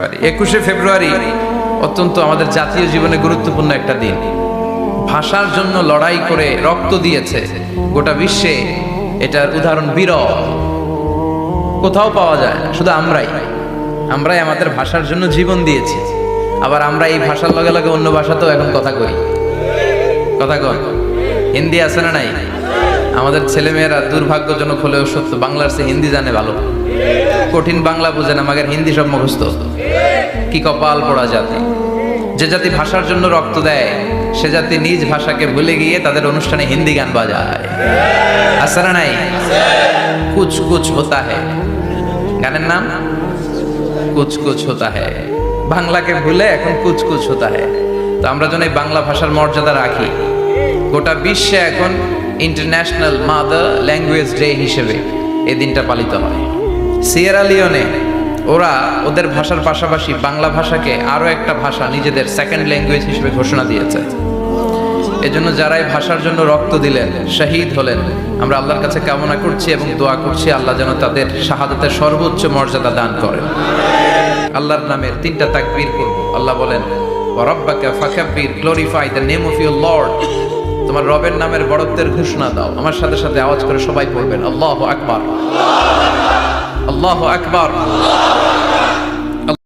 পারি। 21শে ফেব্রুয়ারি অত্যন্ত আমাদের জাতীয় জীবনে গুরুত্বপূর্ণ একটা দিন। ভাষার জন্য লড়াই করে রক্ত দিয়েছে গোটা বিশ্বে, এটার উদাহরণ বিরল, কোথাও পাওয়া যায় না। শুধু আমরাই আমাদের ভাষার জন্য জীবন দিয়েছি। আবার আমরা এই ভাষার লগে লগে অন্য ভাষাতেও এখন কথা কই। হিন্দি আছে না নাই? আমাদের ছেলেমেয়েরা দুর্ভাগ্যজনক হলেও সত্য বাংলার চেয়ে হিন্দি জানে ভালো। কঠিন বাংলা বুঝে না, মাগের হিন্দি সব মুখস্থ। কি কপাল পোড়া জাতি! যে জাতি ভাষার জন্য রক্ত দেয় সে জাতি নিজ ভাষাকে ভুলে গিয়ে তাদের অনুষ্ঠানে হিন্দি গান বাজায়। আছে না নাই? কুছ কুছ হোতা হ্যায়, গানের নাম কুছ কুছ হোতা হ্যায়। বাংলাকে ভুলে এখন কুছ কুছ হোতা হ্যায়। তো আমরা যেন এই বাংলা ভাষার মর্যাদা রাখি। গোটা বিশ্বে এখন ইন্টারন্যাশনাল মাদার ল্যাঙ্গুয়েজ ডে হিসেবে এই দিনটা পালিত হয়। সিয়েরা লিওনে ওরা ওদের ভাষার পাশাপাশি বাংলা ভাষাকে আরো একটা ভাষা নিজেদের সেকেন্ড ল্যাঙ্গুয়েজ হিসেবে ঘোষণা দিয়েছে। এজন্য যারা এই ভাষার জন্য রক্ত দিলেন, শহীদ হলেন, আমরা আল্লাহর কাছে কামনা করছি এবং দোয়া করছি আল্লাহ যেন তাদের শাহাদাতের সর্বোচ্চ মর্যাদা দান করেন। আল্লাহর নামের 3টা তাকবীর করব। আল্লাহ বলেন, ওয়া রাব্বাকা ফাকাব্বির, glorify the name of your lord. তোমার রবের নামের বড়ত্বের ঘোষণা দাও। আমার সাথে সাথে আওয়াজ করে সবাই পড়বেন, আল্লাহু আকবার, আল্লাহু আকবার।